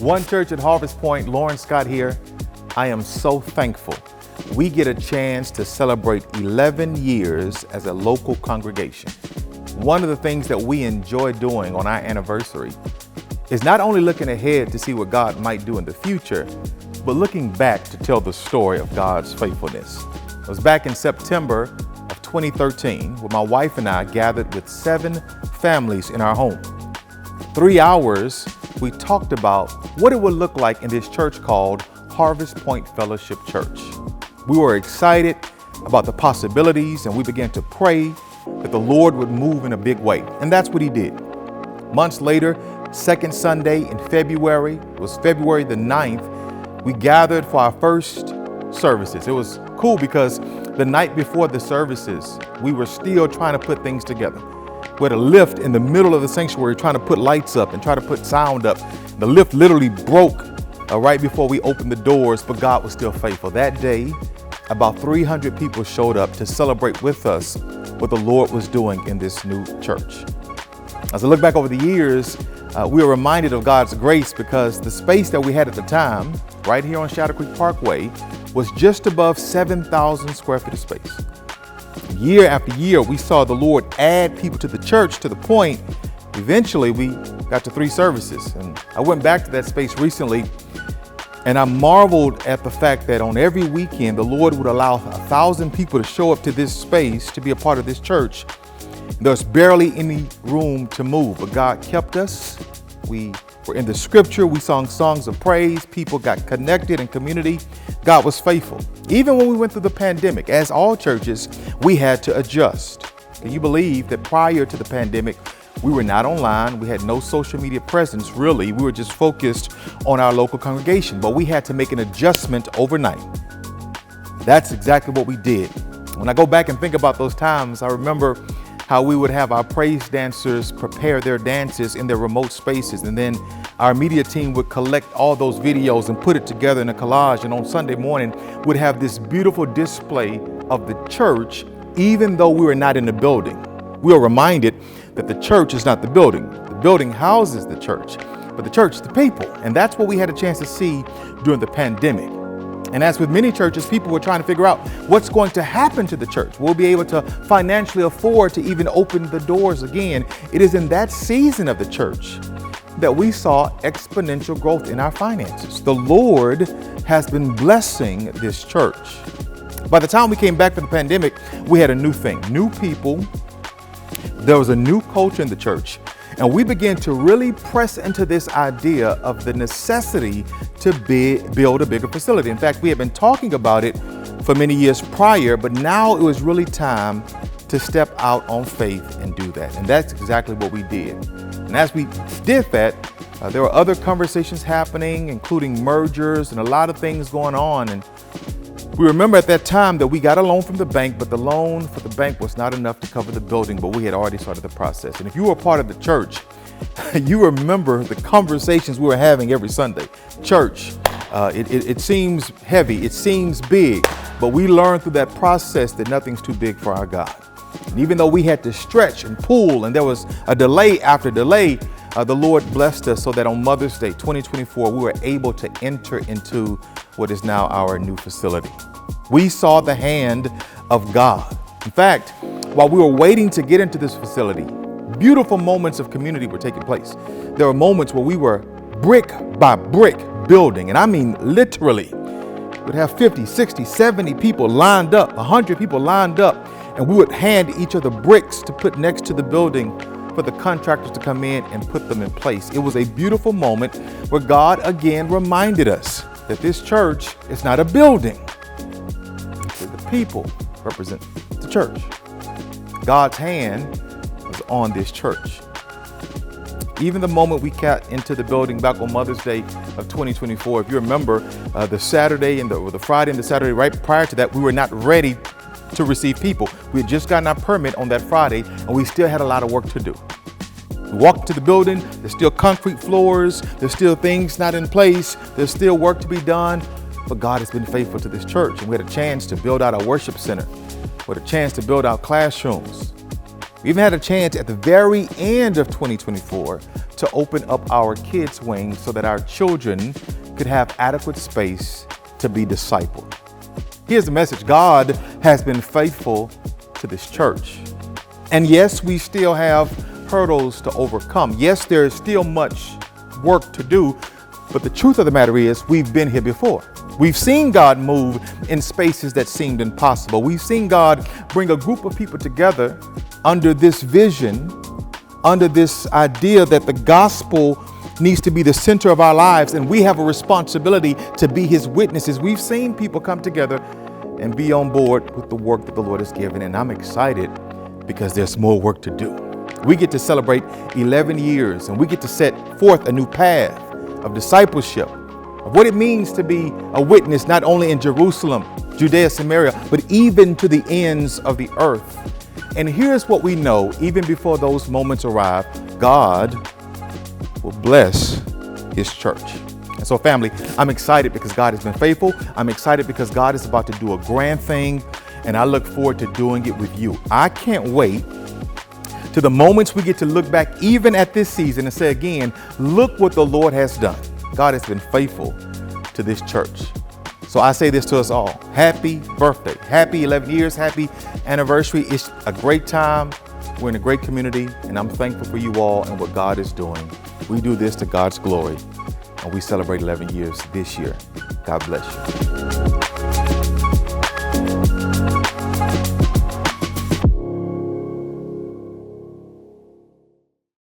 One Church at Harvest Point, Lauren Scott here. I am so thankful we get a chance to celebrate 11 years as a local congregation. One of the things that we enjoy doing on our anniversary is not only looking ahead to see what God might do in the future, but looking back to tell the story of God's faithfulness. It was back in September of 2013 when my wife and I gathered with 7 families in our home. 3 hours, we talked about what it would look like in this church called Harvest Point Fellowship Church. We were excited about the possibilities, and we began to pray that the Lord would move in a big way. And that's what he did. Months later, second Sunday in February, it was February the 9th, we gathered for our first services. It was cool because the night before the services, we were still trying to put things together. We had a lift in the middle of the sanctuary trying to put lights up and try to put sound up. The lift literally broke right before we opened the doors, but God was still faithful. That day, about 300 people showed up to celebrate with us what the Lord was doing in this new church. As I look back over the years, we are reminded of God's grace because the space that we had at the time, right here on Shadow Creek Parkway, was just above 7,000 square feet of space. Year after year, we saw the Lord add people to the church to the point, eventually we got to 3 services. And I went back to that space recently, and I marveled at the fact that on every weekend, the Lord would allow 1,000 people to show up to this space to be a part of this church. There's barely any room to move, but God kept us. We were in the scripture. We sang songs of praise. People got connected in community. God was faithful. Even when we went through the pandemic, as all churches, we had to adjust. Can you believe that prior to the pandemic, we were not online. We had no social media presence, really. We were just focused on our local congregation, but we had to make an adjustment overnight. That's exactly what we did. When I go back and think about those times, I remember how we would have our praise dancers prepare their dances in their remote spaces. And then our media team would collect all those videos and put it together in a collage. And on Sunday morning, we'd have this beautiful display of the church, even though we were not in the building. We are reminded that the church is not the building. The building houses the church, but the church is the people. And that's what we had a chance to see during the pandemic. And as with many churches, people were trying to figure out what's going to happen to the church. We'll be able to financially afford to even open the doors again. It is in that season of the church that we saw exponential growth in our finances. The Lord has been blessing this church. By the time we came back from the pandemic, we had a new thing, new people. There was a new culture in the church. And we began to really press into this idea of the necessity to build a bigger facility. In fact, we had been talking about it for many years prior, but now it was really time to step out on faith and do that. And that's exactly what we did. And as we did that, there were other conversations happening, including mergers and a lot of things going on. And we remember at that time that we got a loan from the bank, but the loan for the bank was not enough to cover the building, but we had already started the process. And if you were part of the church, you remember the conversations we were having every Sunday. Church, it seems heavy, it seems big, but we learned through that process that nothing's too big for our God. And even though we had to stretch and pull, and there was a delay after delay, the Lord blessed us so that on Mother's Day 2024, we were able to enter into what is now our new facility. We saw the hand of God. In fact, while we were waiting to get into this facility, beautiful moments of community were taking place. There were moments where we were brick by brick building, and I mean literally. We'd have 50, 60, 70 people lined up, 100 people lined up, and we would hand each other bricks to put next to the building for the contractors to come in and put them in place. It was a beautiful moment where God again reminded us that this church is not a building. The people represent the church. God's hand was on this church. Even the moment we got into the building back on Mother's Day of 2024, if you remember, the Saturday and the Friday and the Saturday right prior to that, we were not ready to receive people. We had just gotten our permit on that Friday, and we still had a lot of work to do. We walked into the building, there's still concrete floors, there's still things not in place, there's still work to be done, but God has been faithful to this church, and we had a chance to build out our worship center. We had a chance to build out classrooms. We even had a chance at the very end of 2024 to open up our kids' wing so that our children could have adequate space to be discipled. Here's the message. God has been faithful to this church. And yes, we still have hurdles to overcome. Yes, there is still much work to do, but the truth of the matter is we've been here before. We've seen God move in spaces that seemed impossible. We've seen God bring a group of people together under this vision, under this idea that the gospel needs to be the center of our lives, and we have a responsibility to be His witnesses. We've seen people come together and be on board with the work that the Lord has given, and I'm excited because there's more work to do. We get to celebrate 11 years, and we get to set forth a new path of discipleship, of what it means to be a witness, not only in Jerusalem, Judea, Samaria, but even to the ends of the earth. And here's what we know, even before those moments arrive, God will bless His church. And so, family, I'm excited because God has been faithful. I'm excited because God is about to do a grand thing, and I look forward to doing it with you. I can't wait to the moments we get to look back even at this season and say again, look what the Lord has done. God has been faithful to this church. So I say this to us all. Happy birthday. Happy 11 years. Happy anniversary. It's a great time. We're in a great community, and I'm thankful for you all and what God is doing. We do this to God's glory, and we celebrate 11 years this year. God bless you.